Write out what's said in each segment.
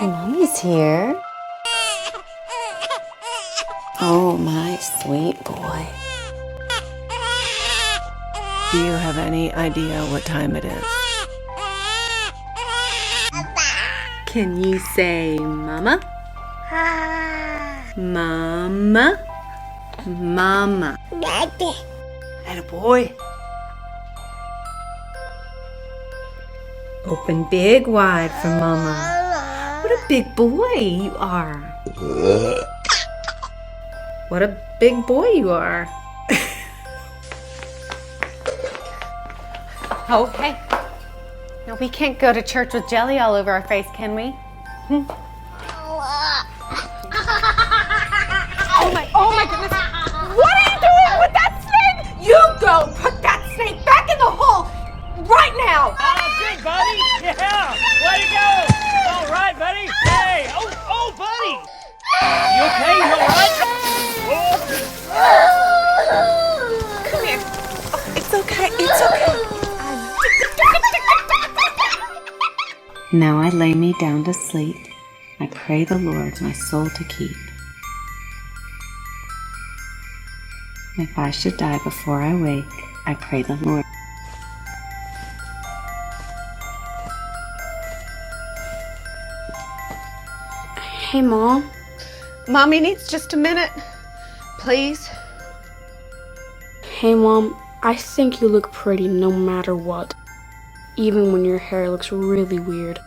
Mommy's here. Oh, my sweet boy. Do you have any idea what time it is? Can you say mama? Mama? Mama. Attaboy. Open big wide for mama. What a big boy you are. What a big boy you are. Oh, hey. No, we can't go to church with jelly all over our face, can we? Oh my goodness. What are you doing with that snake? You go put that snake back in the hole right now. Good, buddy. Yeah. Way to go. All right, buddy. Hey. Oh, buddy. You okay? You all right? Come here. Oh, it's okay. It's okay. Now I lay me down to sleep. I pray the Lord my soul to keep. If I should die before I wake, I pray the Lord. Hey, Mom. Mommy needs just a minute. Please. Hey, Mom. I think you look pretty no matter what. Even when your hair looks really weird.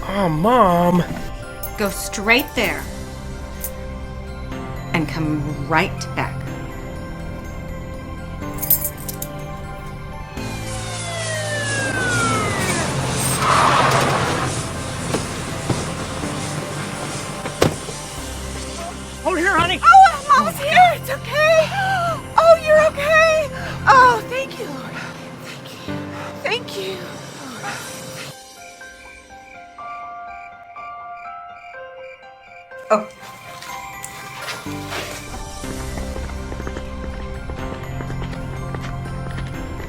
Oh, Mom. Go straight there. And come right back. Over here, honey. Oh, Mama's here. It's okay. Oh, you're okay. Oh, thank you, Lord. Thank you. Thank you. Oh.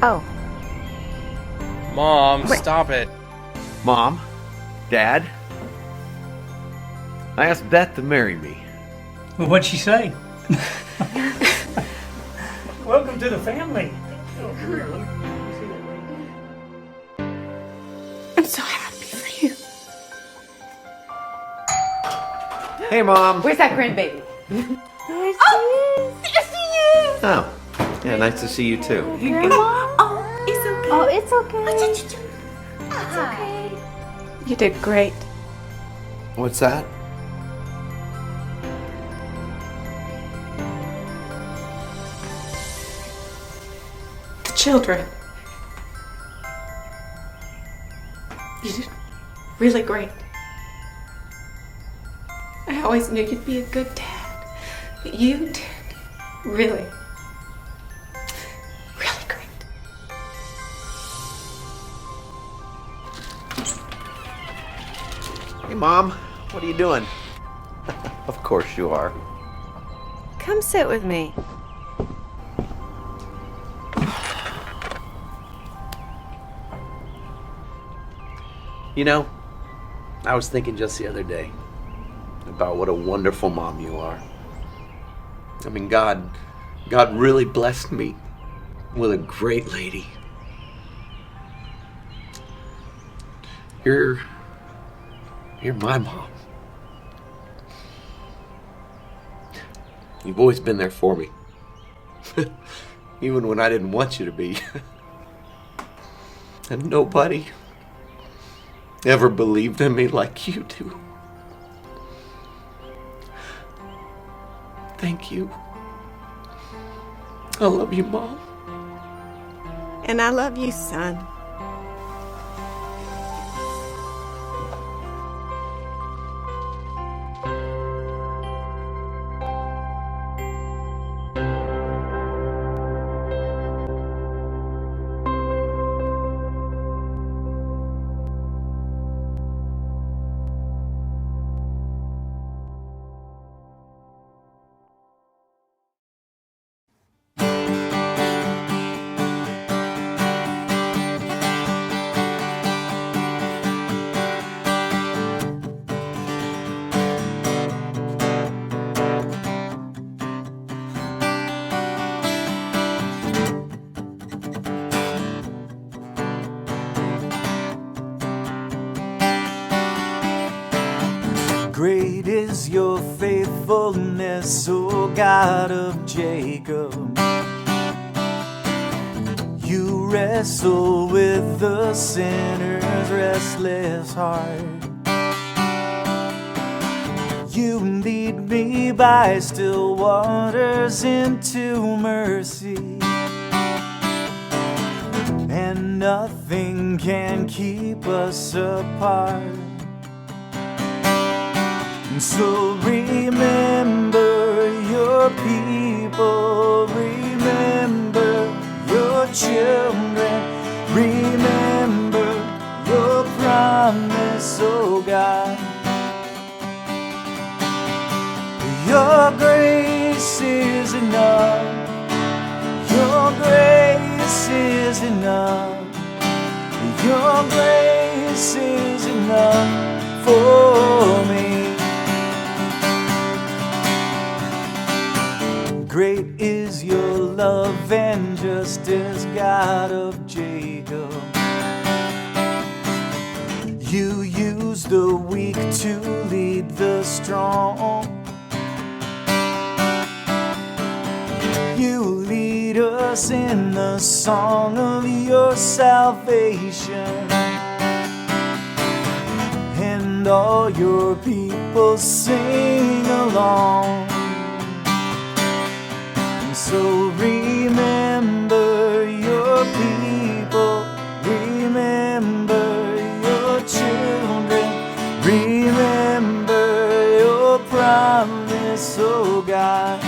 Oh. Mom, stop it. Mom, Dad, I asked Beth to marry me. Well, what'd she say? Welcome to the family. I'm so happy for you. Hey, Mom. Where's that grandbaby? Oh, I see you. Oh, yeah, nice to see you too. Oh, it's okay. Oh, it's okay. It's okay. You did great. What's that? The children. You did really great. I always knew you'd be a good dad, but you did really, really great. Hey, Mom, what are you doing? Of course you are. Come sit with me. You know, I was thinking just the other day about what a wonderful mom you are. I mean, God really blessed me with a great lady. You're my mom. You've always been there for me. Even when I didn't want you to be. And nobody ever believed in me like you do. Thank you. I love you, Mom. And I love you, son. Great is your faithfulness, O God of Jacob. You wrestle with the sinner's restless heart. You lead me by still waters into mercy, and nothing can keep us apart. And so remember your people, remember your children, remember your promise, oh God. Your grace is enough. Your grace is enough. Your grace is enough for me. Great is your love and justice, God of Jacob. You use the weak to lead the strong. You lead us in the song of your salvation, and all your people sing along. And so remember your people, remember your children, remember your promise, oh God.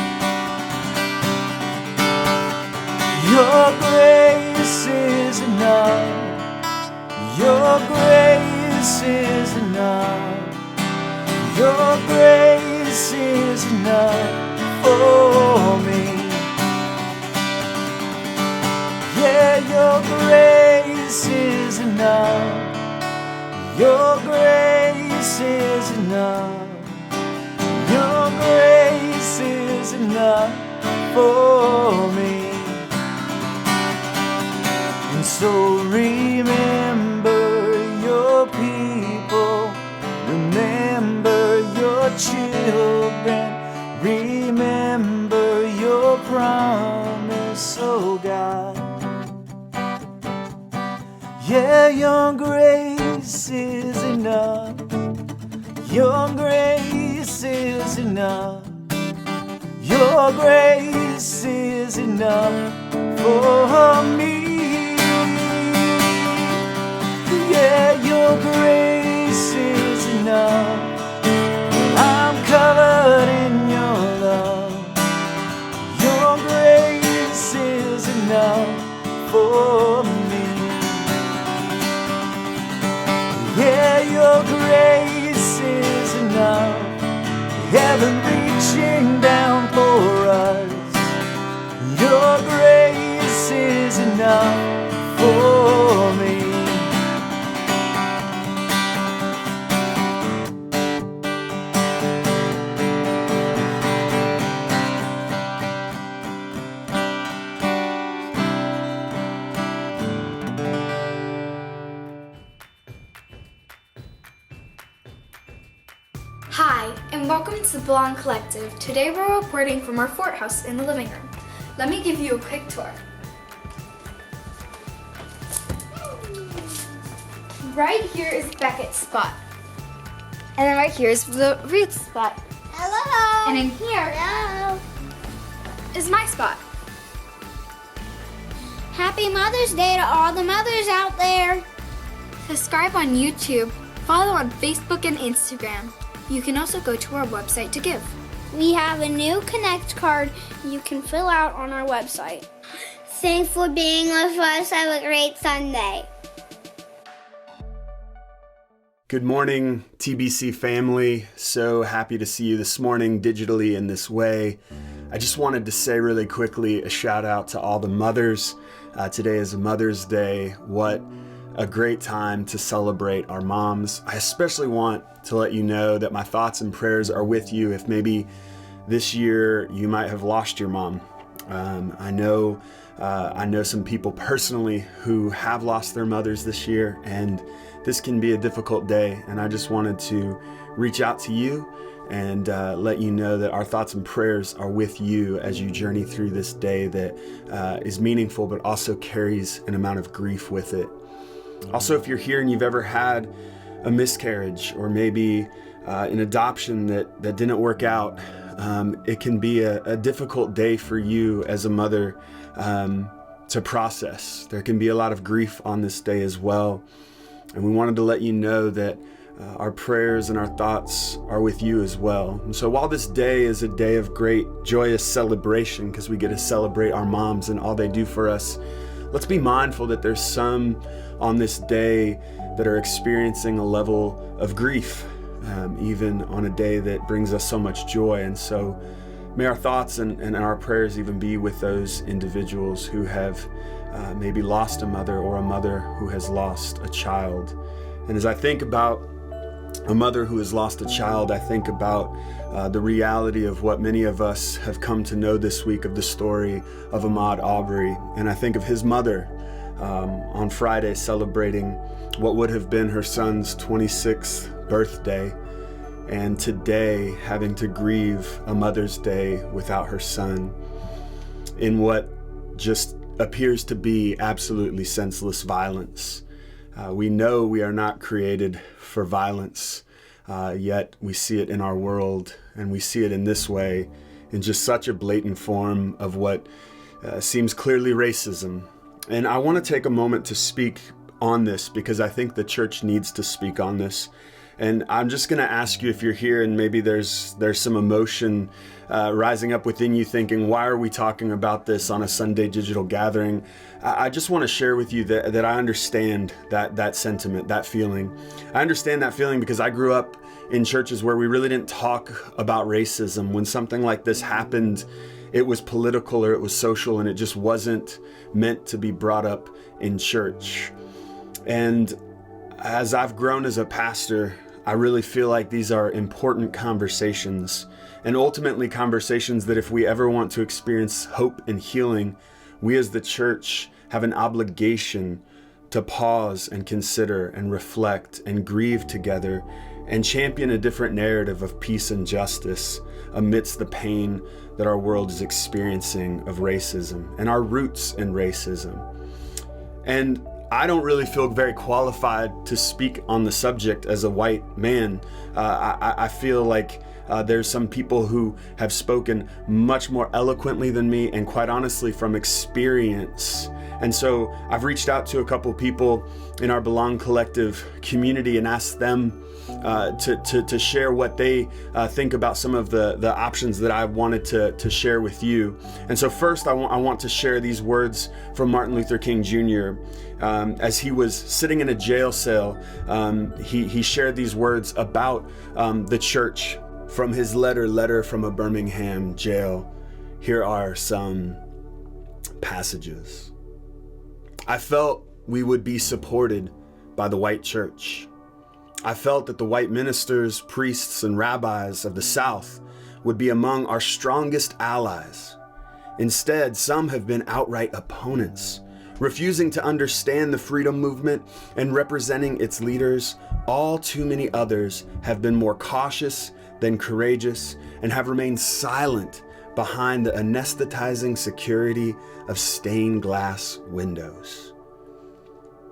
Your grace is enough. Your grace is enough. Your grace is enough for me. Yeah, your grace is enough. Your grace is enough. Your grace is enough for me. And so remember your people, remember your children, remember your promise, oh God. Yeah, your grace is enough. Your grace is enough. Your grace is enough for me. Yeah, your grace is enough. I'm covered in your love. Your grace is enough for me. Yeah, your grace is enough. Heaven reaching down for us. Your grace is enough for me. Hi, and welcome to the Blonde Collective. Today we're reporting from our fort house in the living room. Let me give you a quick tour. Right here is Beckett's spot. And then right here is the Ruth's spot. Hello. And in here is my spot. Happy Mother's Day to all the mothers out there. Subscribe on YouTube, follow on Facebook and Instagram. You can also go to our website to give. We have a new Connect card you can fill out on our website. Thanks for being with us. Have a great Sunday. Good morning, TBC family. So happy to see you this morning digitally in this way. I just wanted to say really quickly a shout out to all the mothers. Today is Mother's Day. What a great time to celebrate our moms. I especially want to let you know that my thoughts and prayers are with you if maybe this year you might have lost your mom. I know some people personally who have lost their mothers this year, and this can be a difficult day. And I just wanted to reach out to you and let you know that our thoughts and prayers are with you as you journey through this day that is meaningful, but also carries an amount of grief with it. Also, if you're here and you've ever had a miscarriage or maybe an adoption that didn't work out, it can be a difficult day for you as a mother to process. There can be a lot of grief on this day as well. And we wanted to let you know that our prayers and our thoughts are with you as well. And so while this day is a day of great joyous celebration, because we get to celebrate our moms and all they do for us, let's be mindful that there's some on this day that are experiencing a level of grief, even on a day that brings us so much joy. And so may our thoughts and our prayers even be with those individuals who have maybe lost a mother, or a mother who has lost a child. And as I think about a mother who has lost a child, I think about the reality of what many of us have come to know this week of the story of Ahmaud Arbery. And I think of his mother on Friday celebrating what would have been her son's 26th birthday, and today having to grieve a Mother's Day without her son in what just appears to be absolutely senseless violence. We know we are not created for violence, yet we see it in our world, and we see it in this way, in just such a blatant form of what seems clearly racism. And I want to take a moment to speak on this because I think the church needs to speak on this. And I'm just going to ask you, if you're here and maybe there's some emotion rising up within you thinking, why are we talking about this on a Sunday digital gathering? I just want to share with you that I understand that sentiment, that feeling. I understand that feeling because I grew up in churches where we really didn't talk about racism. When something like this happened, it was political or it was social, and it just wasn't meant to be brought up in church. And as I've grown as a pastor, I really feel like these are important conversations, and ultimately conversations that if we ever want to experience hope and healing, we as the church have an obligation to pause and consider and reflect and grieve together and champion a different narrative of peace and justice amidst the pain that our world is experiencing of racism and our roots in racism. And I don't really feel very qualified to speak on the subject as a white man. I feel like there's some people who have spoken much more eloquently than me, and quite honestly from experience. And so I've reached out to a couple people in our Belong Collective community and asked them to share what they think about some of the options that I wanted to share with you. And so first I want to share these words from Martin Luther King Jr. As he was sitting in a jail cell, he shared these words about the church from his letter from a Birmingham jail. Here are some passages. I felt we would be supported by the white church. I felt that the white ministers, priests, and rabbis of the South would be among our strongest allies. Instead, some have been outright opponents, refusing to understand the freedom movement and representing its leaders. All too many others have been more cautious than courageous and have remained silent behind the anesthetizing security of stained glass windows.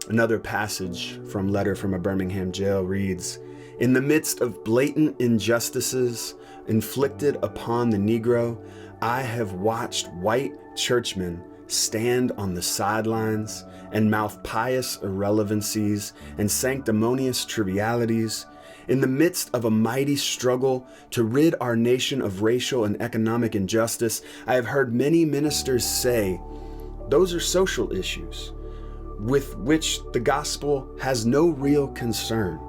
Another passage from Letter from a Birmingham Jail reads, "In the midst of blatant injustices inflicted upon the Negro, I have watched white churchmen stand on the sidelines and mouth pious irrelevancies and sanctimonious trivialities. In the midst of a mighty struggle to rid our nation of racial and economic injustice, I have heard many ministers say, those are social issues with which the gospel has no real concern.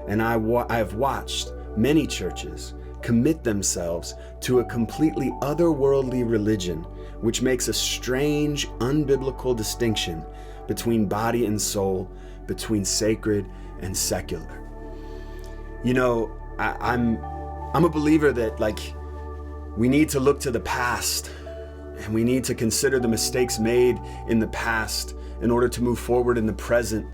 And I have watched many churches commit themselves to a completely otherworldly religion, which makes a strange, unbiblical distinction between body and soul, between sacred and secular." You know, I'm a believer that we need to look to the past And we need to consider the mistakes made in the past in order to move forward in the present.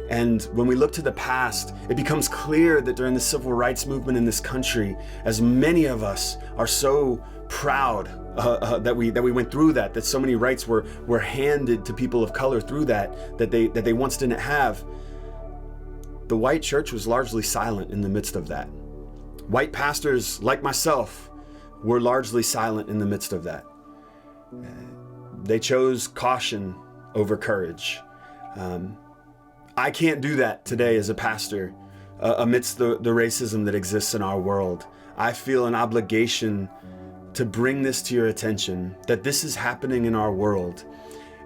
And when we look to the past, it becomes clear that during the civil rights movement in this country, as many of us are so proud that we went through that so many rights were handed to people of color through that they once didn't have, the white church was largely silent in the midst of that. White pastors like myself were largely silent in the midst of that. They chose caution over courage. I can't do that today as a pastor amidst the racism that exists in our world. I feel an obligation to bring this to your attention, that this is happening in our world.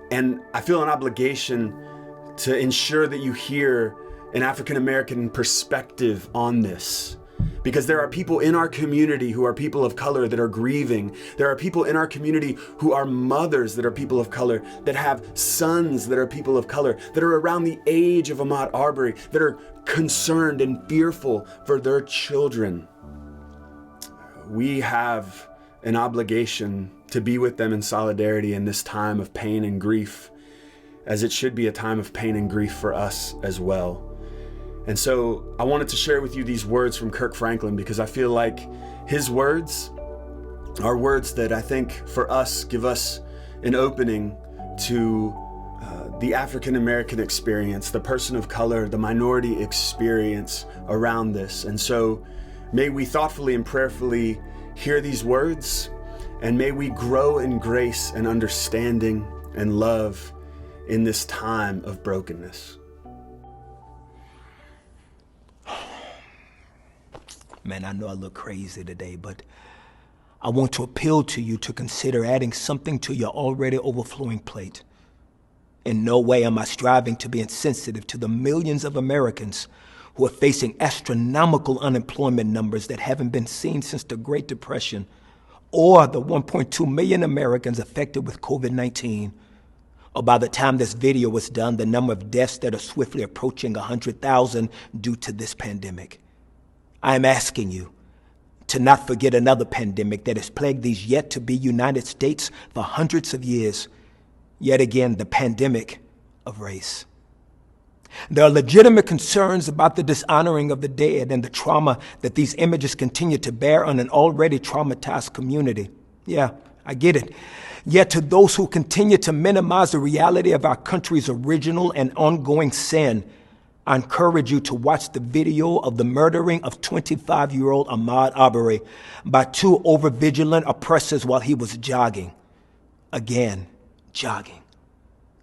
And I feel an obligation to ensure that you hear an African American perspective on this. Because there are people in our community who are people of color that are grieving. There are people in our community who are mothers that are people of color, that have sons that are people of color, that are around the age of Ahmaud Arbery, that are concerned and fearful for their children. We have an obligation to be with them in solidarity in this time of pain and grief, as it should be a time of pain and grief for us as well. And so I wanted to share with you these words from Kirk Franklin, because I feel like his words are words that I think for us give us an opening to the African American experience, the person of color, the minority experience around this. And so may we thoughtfully and prayerfully hear these words, and may we grow in grace and understanding and love in this time of brokenness. Man, I know I look crazy today, but I want to appeal to you to consider adding something to your already overflowing plate. In no way am I striving to be insensitive to the millions of Americans who are facing astronomical unemployment numbers that haven't been seen since the Great Depression, or the 1.2 million Americans affected with COVID-19. Or by the time this video was done, the number of deaths that are swiftly approaching 100,000 due to this pandemic. I am asking you to not forget another pandemic that has plagued these yet-to-be United States for hundreds of years. Yet again, the pandemic of race. There are legitimate concerns about the dishonoring of the dead and the trauma that these images continue to bear on an already traumatized community. Yeah, I get it. Yet to those who continue to minimize the reality of our country's original and ongoing sin, I encourage you to watch the video of the murdering of 25-year-old Ahmaud Arbery by two overvigilant oppressors while he was jogging. Again, jogging.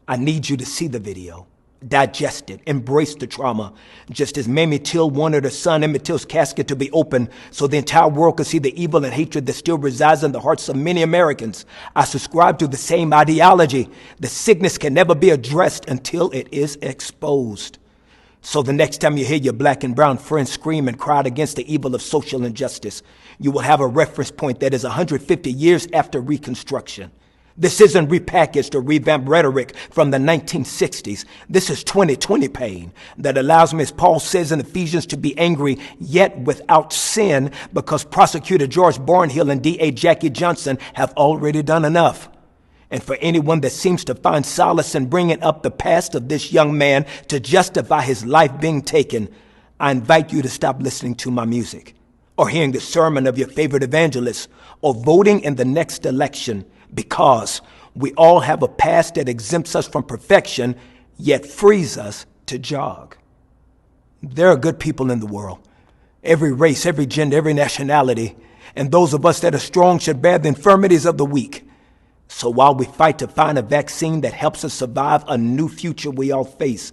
I need you to see the video, digest it, embrace the trauma, just as Mamie Till wanted her son Emmett Till's casket to be open so the entire world could see the evil and hatred that still resides in the hearts of many Americans. I subscribe to the same ideology. The sickness can never be addressed until it is exposed. So the next time you hear your black and brown friends scream and cry against the evil of social injustice, you will have a reference point that is 150 years after Reconstruction. This isn't repackaged or revamped rhetoric from the 1960s. This is 2020 pain that allows me, as Paul says in Ephesians, to be angry yet without sin, because Prosecutor George Barnhill and DA Jackie Johnson have already done enough. And for anyone that seems to find solace in bringing up the past of this young man to justify his life being taken, I invite you to stop listening to my music, or hearing the sermon of your favorite evangelist, or voting in the next election, because we all have a past that exempts us from perfection, yet frees us to jog. There are good people in the world, every race, every gender, every nationality, and those of us that are strong should bear the infirmities of the weak. So while we fight to find a vaccine that helps us survive a new future we all face,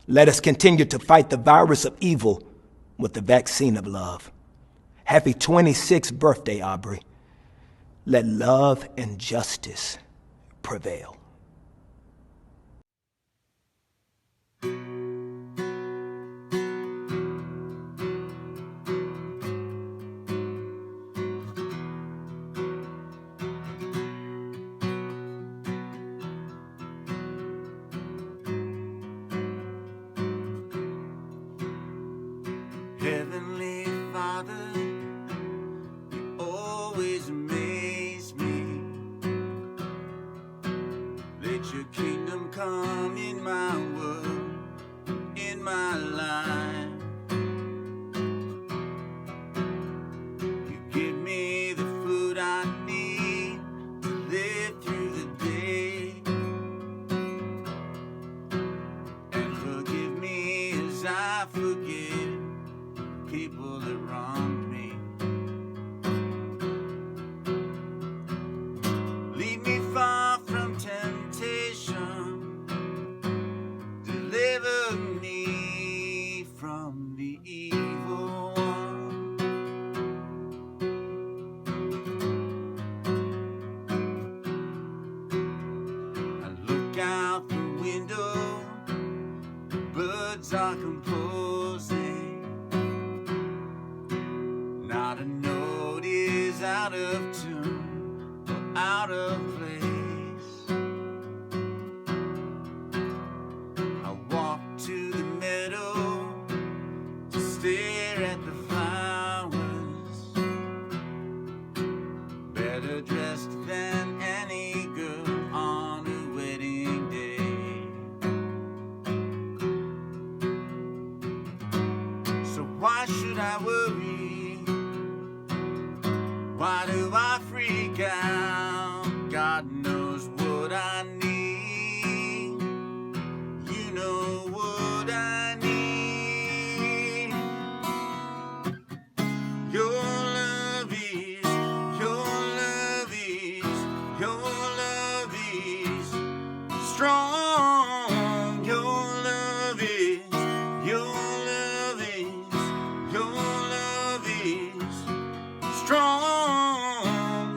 let us continue to fight the virus of evil with the vaccine of love. Happy 26th birthday, Aubrey. Let love and justice prevail. Heavenly Father, you always amaze me my life. You give me the food I need to live through the day, and forgive me as I forgive people that wronged me. Lead me far from temptation, deliver me from the evil one. I look out the window, the birds are composing, not a note is out of tune or out of place. I walk to the meadow to stare at the flowers, better dressed than any girl on a wedding day. So why should I worry? Why do I freak out? God knows what I need. You know what I need. Your love is, your love is, your love is strong. Your love is, your love is, your love is strong.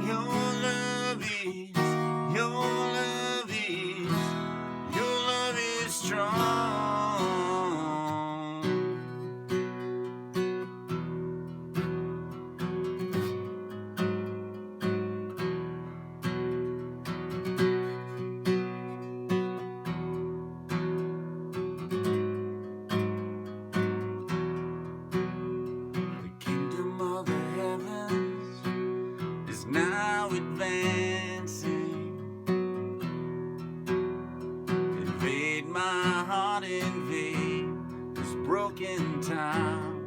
Your love is, your love is, your love is strong. The kingdom of the heavens is now advancing. Invade my heart, invade this broken town.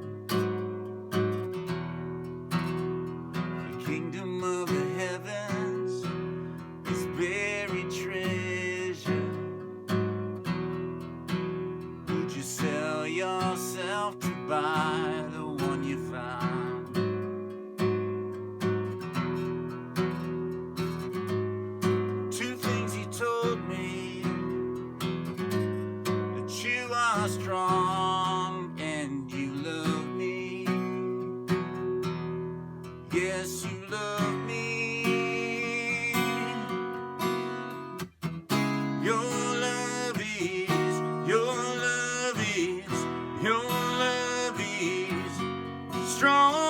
The kingdom of the heavens is buried treasure. Would you sell yourself to buy the one you found? Two things he told me: that you are strong and you love me. Yes, you love me. Your love is, your love is, your love is strong.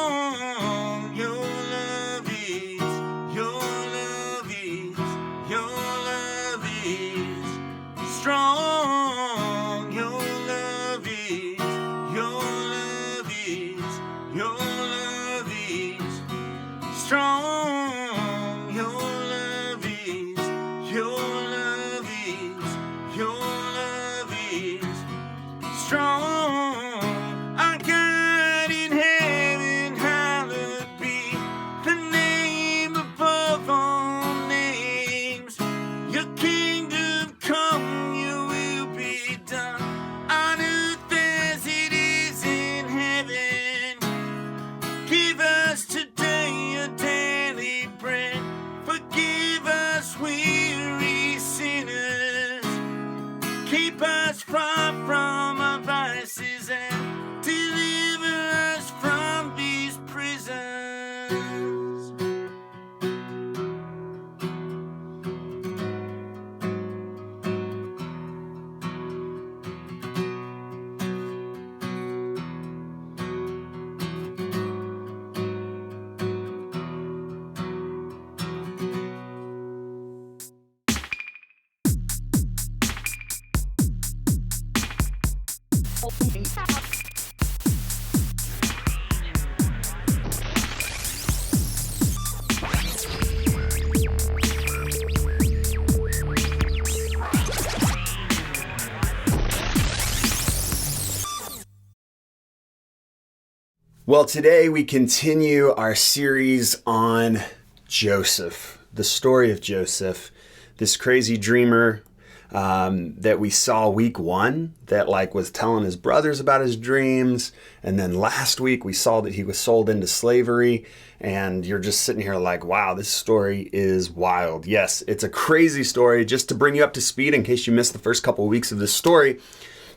Well, today we continue our series on Joseph, the story of Joseph, this crazy dreamer that we saw week 1 that was telling his brothers about his dreams. And then last week we saw that he was sold into slavery, and you're just sitting here like, wow, this story is wild. Yes, it's a crazy story. Just to bring you up to speed in case you missed the first couple of weeks of this story,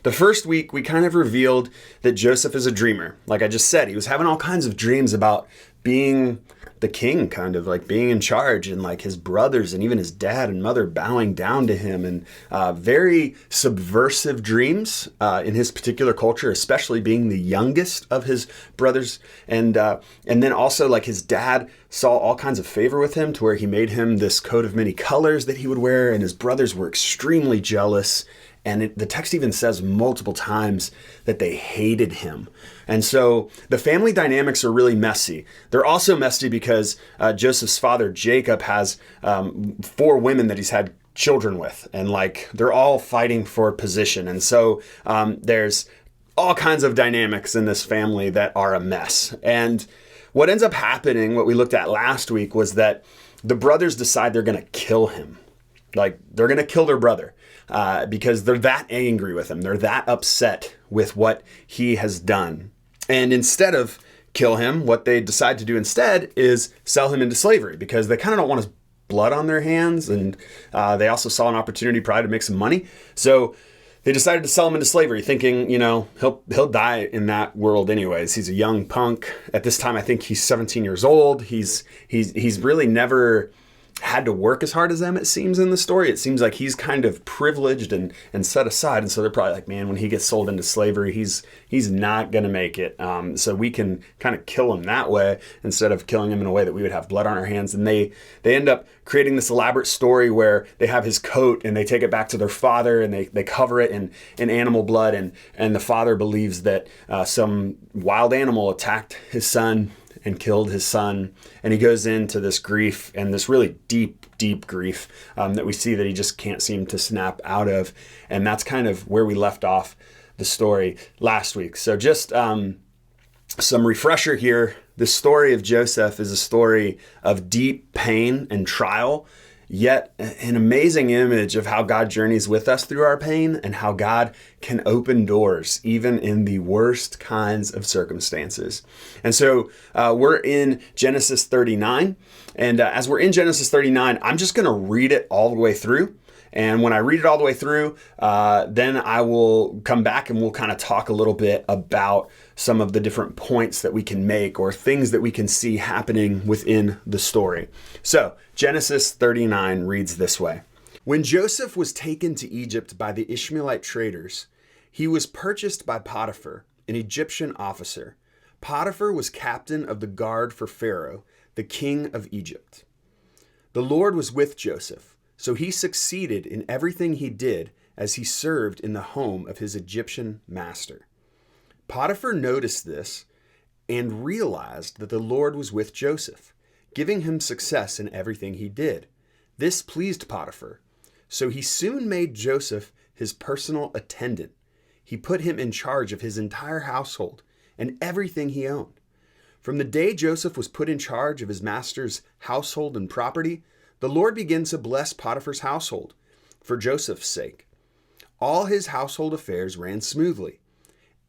the first week we kind of revealed that Joseph is a dreamer. Like I just said, he was having all kinds of dreams about being the king, kind of like being in charge, and like his brothers and even his dad and mother bowing down to him, and very subversive dreams in his particular culture, especially being the youngest of his brothers. And then also like his dad saw all kinds of favor with him to where he made him this coat of many colors that he would wear, and his brothers were extremely jealous. And the text even says multiple times that they hated him. And so the family dynamics are really messy. They're also messy because Joseph's father, Jacob, has 4 women that he's had children with. And they're all fighting for position. And so there's all kinds of dynamics in this family that are a mess. And what ends up happening, what we looked at last week, was that the brothers decide they're going to kill him. They're going to kill their brother. Because they're that angry with him. They're that upset with what he has done. And instead of kill him, what they decide to do instead is sell him into slavery, because they kind of don't want his blood on their hands. And they also saw an opportunity probably to make some money. So they decided to sell him into slavery, thinking, he'll die in that world anyways. He's a young punk. At this time, I think he's 17 years old. He's really never had to work as hard as them, it seems, in the story. It seems like he's kind of privileged and set aside. And so they're probably like, man, when he gets sold into slavery, he's not going to make it. So we can kind of kill him that way instead of killing him in a way that we would have blood on our hands. And they end up creating this elaborate story where they have his coat and they take it back to their father and they cover it in animal blood. And the father believes that some wild animal attacked his son and killed his son. And he goes into this grief, and this really deep, deep grief that we see that he just can't seem to snap out of. And that's kind of where we left off the story last week. So just some refresher here. The story of Joseph is a story of deep pain and trial, yet an amazing image of how God journeys with us through our pain and how God can open doors even in the worst kinds of circumstances. And so we're in Genesis 39. And as we're in Genesis 39, I'm just going to read it all the way through. And when I read it all the way through, then I will come back and we'll kind of talk a little bit about some of the different points that we can make or things that we can see happening within the story. So Genesis 39 reads this way. When Joseph was taken to Egypt by the Ishmaelite traders, he was purchased by Potiphar, an Egyptian officer. Potiphar was captain of the guard for Pharaoh, the king of Egypt. The Lord was with Joseph, so he succeeded in everything he did as he served in the home of his Egyptian master. Potiphar noticed this and realized that the Lord was with Joseph, giving him success in everything he did. This pleased Potiphar, so he soon made Joseph his personal attendant. He put him in charge of his entire household and everything he owned. From the day Joseph was put in charge of his master's household and property, the Lord began to bless Potiphar's household for Joseph's sake. All his household affairs ran smoothly,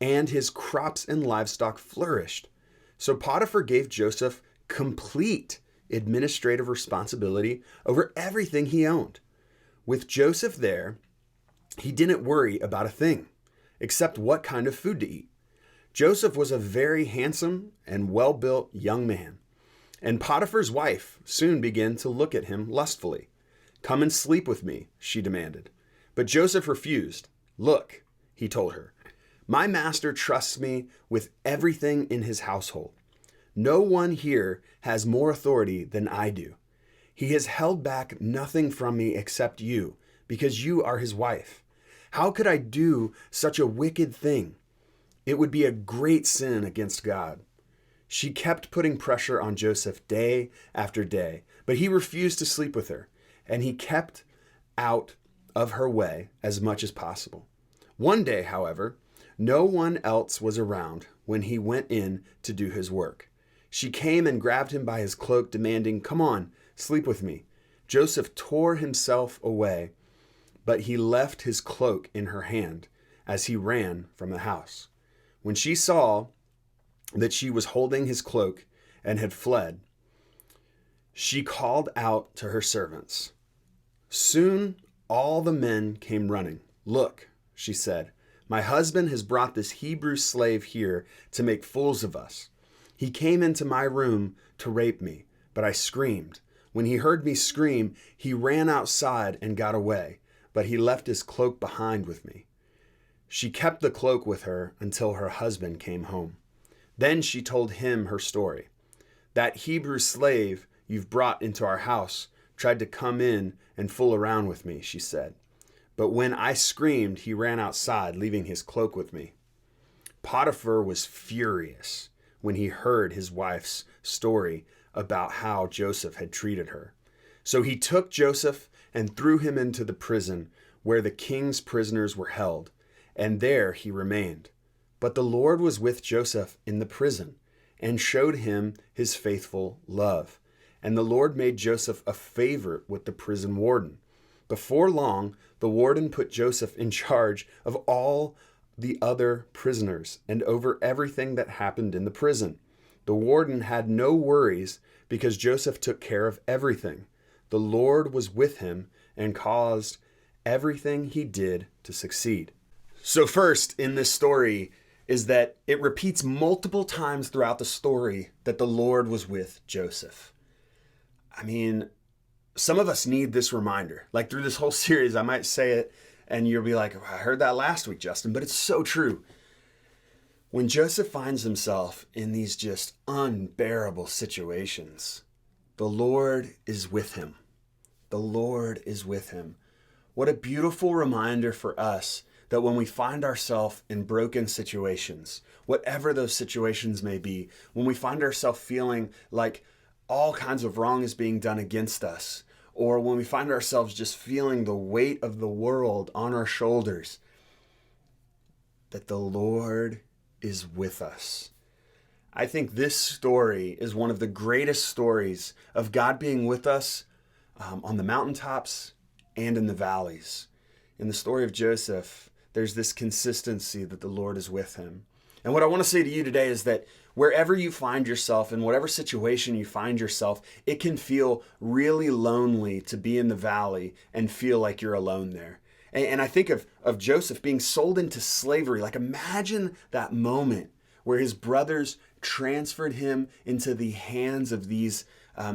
and his crops and livestock flourished. So Potiphar gave Joseph complete administrative responsibility over everything he owned. With Joseph there, he didn't worry about a thing, except what kind of food to eat. Joseph was a very handsome and well-built young man, and Potiphar's wife soon began to look at him lustfully. "Come and sleep with me," she demanded. But Joseph refused. "Look," he told her, "my master trusts me with everything in his household. No one here has more authority than I do. He has held back nothing from me except you, because you are his wife. How could I do such a wicked thing? It would be a great sin against God." She kept putting pressure on Joseph day after day, but he refused to sleep with her, and he kept out of her way as much as possible. One day, however, No one else was around when he went in to do his work. She came and grabbed him by his cloak, demanding, "Come on, sleep with me." Joseph tore himself away, but he left his cloak in her hand as he ran from the house. When she saw that she was holding his cloak and had fled, she called out to her servants. Soon all the men came running. "Look," she said, "my husband has brought this Hebrew slave here to make fools of us. He came into my room to rape me, but I screamed. When he heard me scream, he ran outside and got away, but he left his cloak behind with me." She kept the cloak with her until her husband came home. Then she told him her story. "That Hebrew slave you've brought into our house tried to come in and fool around with me," she said. "But when I screamed, he ran outside, leaving his cloak with me." Potiphar was furious when he heard his wife's story about how Joseph had treated her. So he took Joseph and threw him into the prison where the king's prisoners were held, and there he remained. But the Lord was with Joseph in the prison and showed him his faithful love. And the Lord made Joseph a favorite with the prison warden. Before long, the warden put Joseph in charge of all the other prisoners and over everything that happened in the prison. The warden had no worries because Joseph took care of everything. The Lord was with him and caused everything he did to succeed. So first in this story is that it repeats multiple times throughout the story that the Lord was with Joseph. I mean, some of us need this reminder. Like through this whole series, I might say it and you'll be like, "I heard that last week, Justin," but it's so true. When Joseph finds himself in these just unbearable situations, the Lord is with him. The Lord is with him. What a beautiful reminder for us that when we find ourselves in broken situations, whatever those situations may be, when we find ourselves feeling like all kinds of wrong is being done against us, or when we find ourselves just feeling the weight of the world on our shoulders, that the Lord is with us. I think this story is one of the greatest stories of God being with us on the mountaintops and in the valleys. In the story of Joseph, there's this consistency that the Lord is with him. And what I want to say to you today is that wherever you find yourself, in whatever situation you find yourself, it can feel really lonely to be in the valley and feel like you're alone there. And I think of Joseph being sold into slavery. Like imagine that moment where his brothers transferred him into the hands of these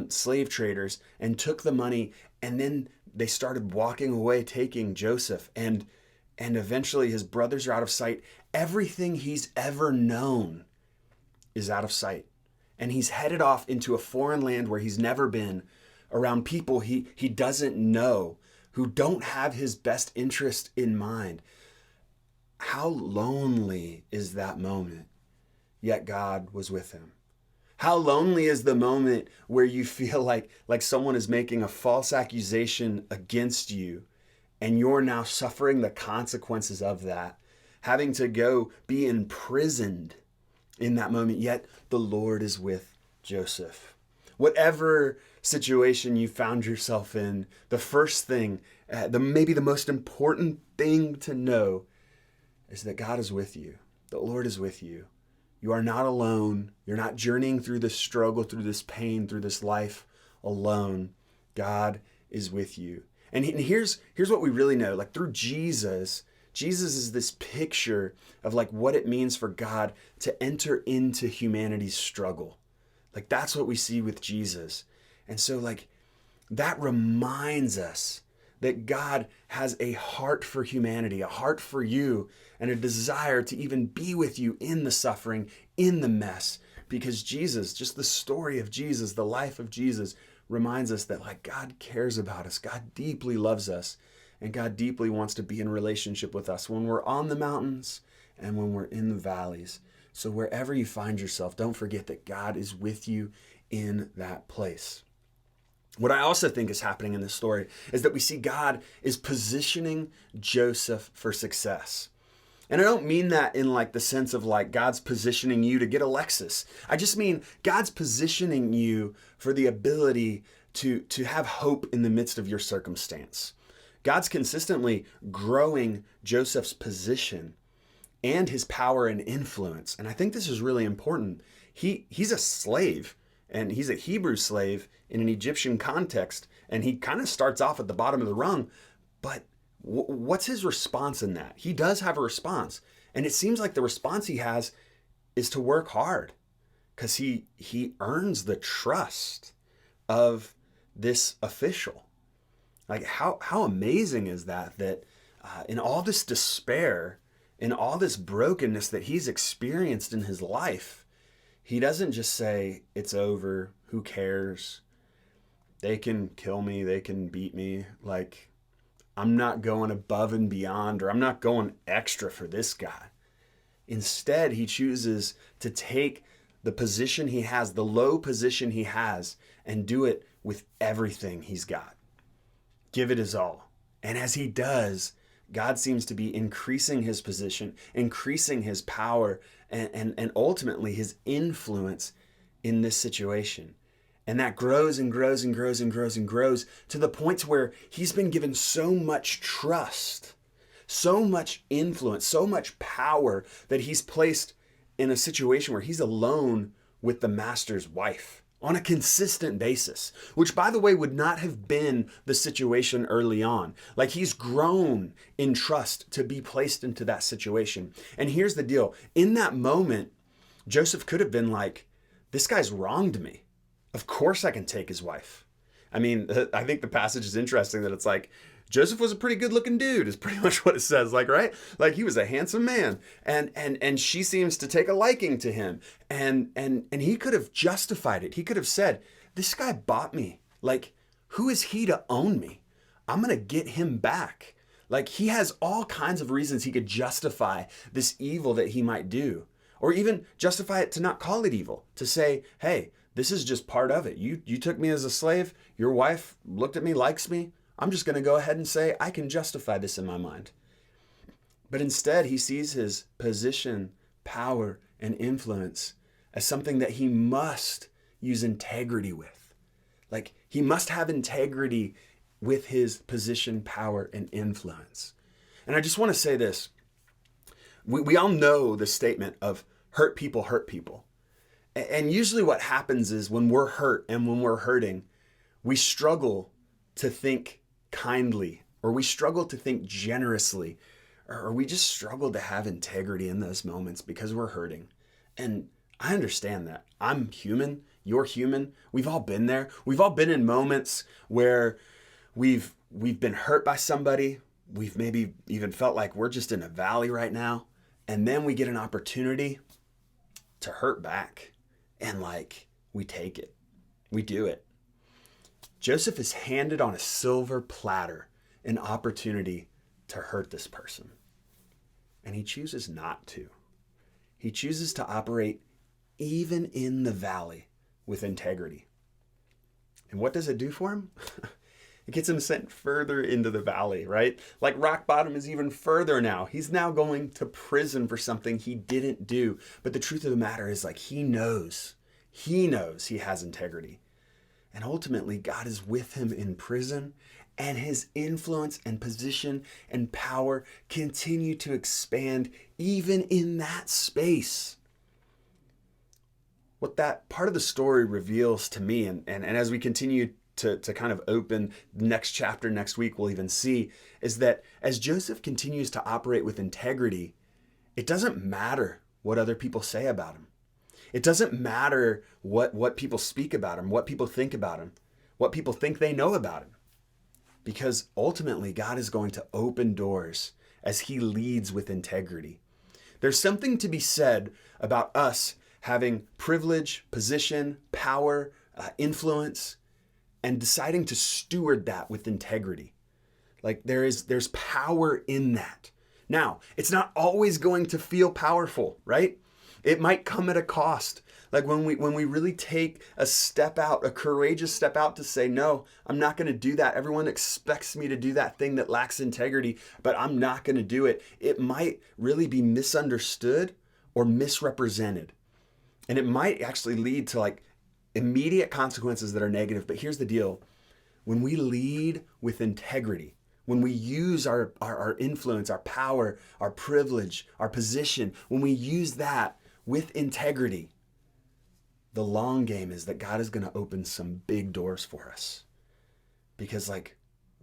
slave traders and took the money, and then they started walking away taking Joseph, and eventually his brothers are out of sight. Everything he's ever known is out of sight. And he's headed off into a foreign land where he's never been, around people he doesn't know, who don't have his best interest in mind. How lonely is that moment? Yet God was with him. How lonely is the moment where you feel like someone is making a false accusation against you, and you're now suffering the consequences of that, having to go be imprisoned in that moment, yet the Lord is with Joseph. Whatever situation you found yourself in, the first thing, maybe the most important thing to know is that God is with you. The Lord is with you. You are not alone. You're not journeying through this struggle, through this pain, through this life alone. God is with you. And here's what we really know. Like through Jesus is this picture of like what it means for God to enter into humanity's struggle. Like that's what we see with Jesus. And so like that reminds us that God has a heart for humanity, a heart for you, and a desire to even be with you in the suffering, in the mess. Because Jesus, just the story of Jesus, the life of Jesus, reminds us that like God cares about us. God deeply loves us, and God deeply wants to be in relationship with us when we're on the mountains and when we're in the valleys. So wherever you find yourself, don't forget that God is with you in that place. What I also think is happening in this story is that we see God is positioning Joseph for success. And I don't mean that in like the sense of like God's positioning you to get a Lexus. I just mean God's positioning you for the ability to have hope in the midst of your circumstance. God's consistently growing Joseph's position and his power and influence. And I think this is really important. He's a slave, and he's a Hebrew slave in an Egyptian context, and he kind of starts off at the bottom of the rung, but what's his response in that? He does have a response, and it seems like the response he has is to work hard, because he earns the trust of this official. Like how amazing is that in all this despair, in all this brokenness that he's experienced in his life, he doesn't just say, it's over, who cares? They can kill me, they can beat me. Like, I'm not going above and beyond, or I'm not going extra for this guy. Instead, he chooses to take the position he has, the low position he has, and do it with everything he's got. Give it his all. And as he does, God seems to be increasing his position, increasing his power, and ultimately his influence in this situation. And that grows and grows and grows and grows and grows to the point where he's been given so much trust, so much influence, so much power that he's placed in a situation where he's alone with the master's wife on a consistent basis, which, by the way, would not have been the situation early on. Like, he's grown in trust to be placed into that situation. And here's the deal. In that moment, Joseph could have been like, this guy's wronged me. Of course I can take his wife. I mean, I think the passage is interesting that it's like, Joseph was a pretty good looking dude is pretty much what it says, like, right? Like, he was a handsome man, and she seems to take a liking to him. And he could have justified it. He could have said, this guy bought me. Like, who is he to own me? I'm going to get him back. Like, he has all kinds of reasons he could justify this evil that he might do, or even justify it to not call it evil, to say, hey, this is just part of it. You took me as a slave. Your wife looked at me, likes me. I'm just going to go ahead and say, I can justify this in my mind. But instead, he sees his position, power, and influence as something that he must use integrity with. Like, he must have integrity with his position, power, and influence. And I just want to say this. We all know the statement of hurt people hurt people. And usually what happens is when we're hurt and when we're hurting, we struggle to think kindly, or we struggle to think generously, or we just struggle to have integrity in those moments because we're hurting. And I understand that. I'm human. You're human. We've all been there. We've all been in moments where we've been hurt by somebody. We've maybe even felt like we're just in a valley right now. And then we get an opportunity to hurt back. And like, we take it. We do it. Joseph is handed on a silver platter an opportunity to hurt this person. And he chooses not to. He chooses to operate even in the valley with integrity. And what does it do for him? It gets him sent further into the valley, right? Like, rock bottom is even further now. He's now going to prison for something he didn't do. But the truth of the matter is, like, he knows he has integrity. And ultimately, God is with him in prison, and his influence and position and power continue to expand even in that space. What that part of the story reveals to me, and as we continue to kind of open the next chapter next week, we'll even see, is that as Joseph continues to operate with integrity, it doesn't matter what other people say about him. It doesn't matter what people speak about him, what people think about him, what people think they know about him. Because ultimately, God is going to open doors as he leads with integrity. There's something to be said about us having privilege, position, power, influence, and deciding to steward that with integrity. Like, there's power in that. Now, it's not always going to feel powerful, right? It might come at a cost. Like when we really take a step out, a courageous step out to say, no, I'm not going to do that. Everyone expects me to do that thing that lacks integrity, but I'm not going to do it. It might really be misunderstood or misrepresented. And it might actually lead to like immediate consequences that are negative. But here's the deal. When we lead with integrity, when we use our influence, our power, our privilege, our position, when we use that with integrity, the long game is that God is going to open some big doors for us. Because like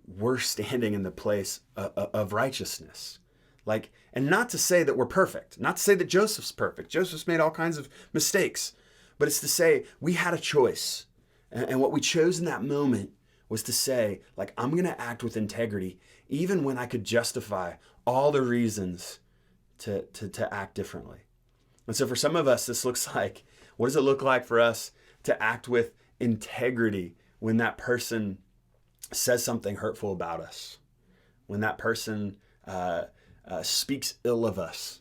we're standing in the place of righteousness. Like, and not to say that we're perfect, not to say that Joseph's perfect. Joseph's made all kinds of mistakes, but it's to say we had a choice. And what we chose in that moment was to say, like, I'm going to act with integrity, even when I could justify all the reasons to act differently. And so for some of us, this looks like, what does it look like for us to act with integrity when that person says something hurtful about us? When that person speaks ill of us?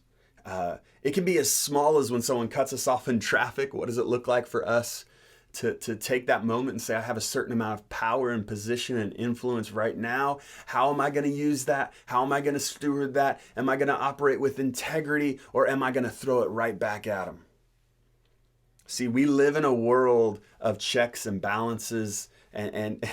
It can be as small as when someone cuts us off in traffic. What does it look like for us to take that moment and say, I have a certain amount of power and position and influence right now. How am I going to use that? How am I going to steward that? Am I going to operate with integrity, or am I going to throw it right back at them? See, we live in a world of checks and balances, and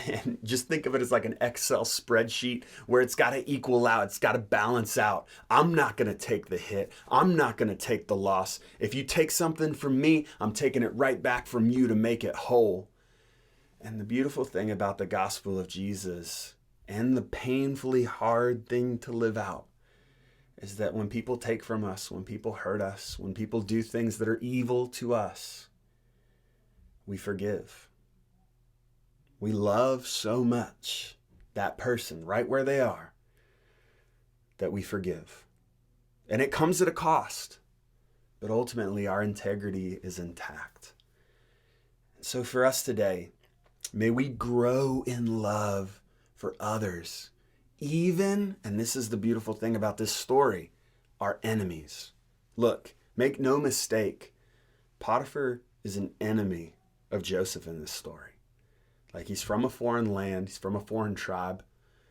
just think of it as like an Excel spreadsheet where it's got to equal out. It's got to balance out. I'm not going to take the hit. I'm not going to take the loss. If you take something from me, I'm taking it right back from you to make it whole. And the beautiful thing about the gospel of Jesus, and the painfully hard thing to live out, is that when people take from us, when people hurt us, when people do things that are evil to us, we forgive. We love so much that person right where they are that we forgive. And it comes at a cost, but ultimately our integrity is intact. So for us today, may we grow in love for others, even, and this is the beautiful thing about this story, our enemies. Look, make no mistake, Potiphar is an enemy of Joseph in this story. Like, he's from a foreign land, he's from a foreign tribe.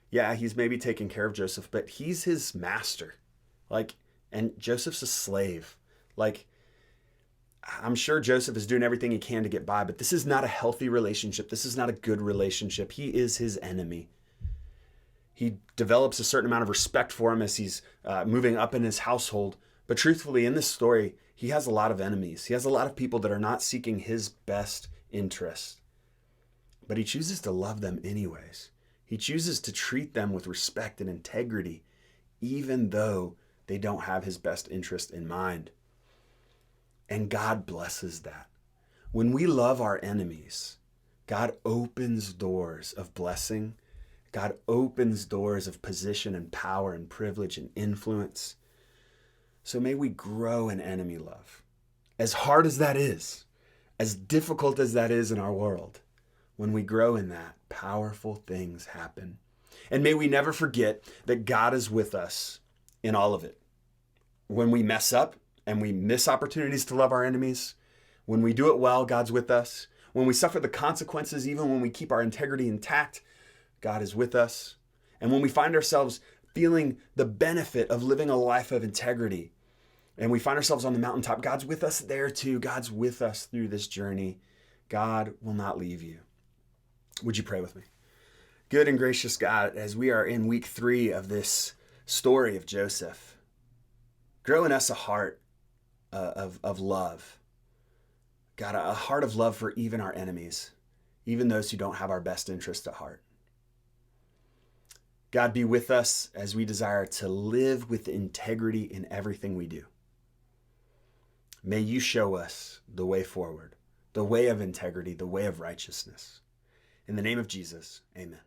Yeah, he's maybe taking care of Joseph, but he's his master. Like, and Joseph's a slave. Like, I'm sure Joseph is doing everything he can to get by, but this is not a healthy relationship. This is not a good relationship. He is his enemy. He develops a certain amount of respect for him as he's moving up in his household. But truthfully, in this story, he has a lot of enemies. He has a lot of people that are not seeking his best interest. But he chooses to love them anyways. He chooses to treat them with respect and integrity, even though they don't have his best interest in mind. And God blesses that. When we love our enemies, God opens doors of blessing. God opens doors of position and power and privilege and influence. So may we grow in enemy love. As hard as that is, as difficult as that is in our world, when we grow in that, powerful things happen. And may we never forget that God is with us in all of it. When we mess up and we miss opportunities to love our enemies, when we do it well, God's with us. When we suffer the consequences, even when we keep our integrity intact, God is with us. And when we find ourselves feeling the benefit of living a life of integrity, and we find ourselves on the mountaintop, God's with us there too. God's with us through this journey. God will not leave you. Would you pray with me? Good and gracious God, as we are in week 3 of this story of Joseph, grow in us a heart of love. God, a heart of love for even our enemies, even those who don't have our best interest at heart. God, be with us as we desire to live with integrity in everything we do. May you show us the way forward, the way of integrity, the way of righteousness. In the name of Jesus, amen.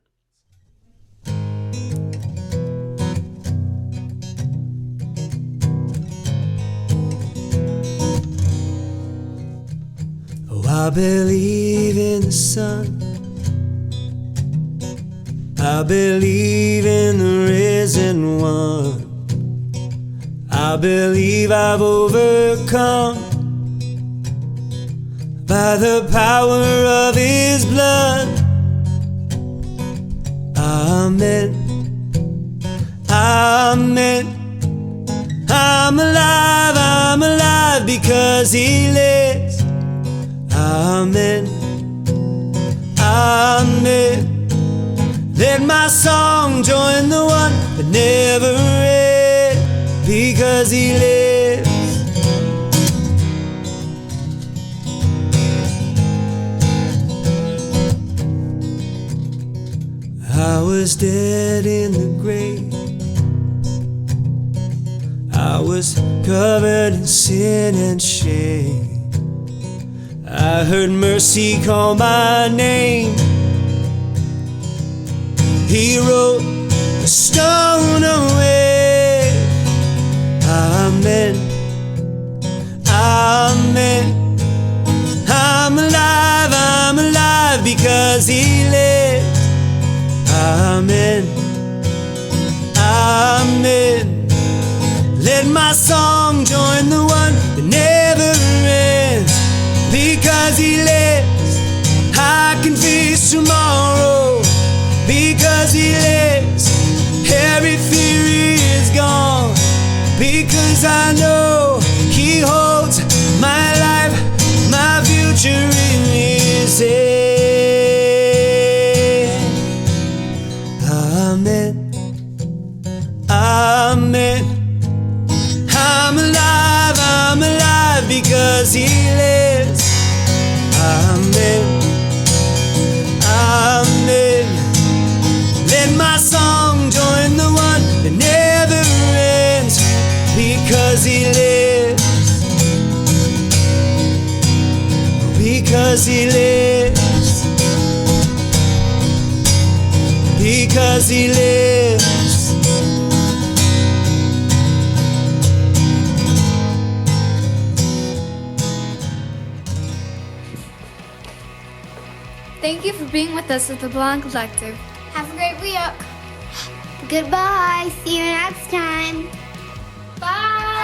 Oh, I believe in the sun. I believe in the risen one. I believe I've overcome by the power of his blood. Amen. Amen. I'm alive because he lives. Amen. Amen. Let my song join the one that never ends, because he lives. I was dead in the grave. I was covered in sin and shame. I heard mercy call my name. He rolled the stone away. Amen. Amen. I'm alive because he lives. Amen. Amen. Let my song join the one that never ends, because he lives. I can face tomorrow, because he lives. Every fear is gone, because I know he holds my life, my future in his hand. Amen. Amen. I'm alive because he lives. Amen. Amen. Let my song join the one that never ends, because he lives. Because he lives. Because he lives. Thank you for being with us at the Blonde Collective. Have a great week. Goodbye. See you next time. Bye.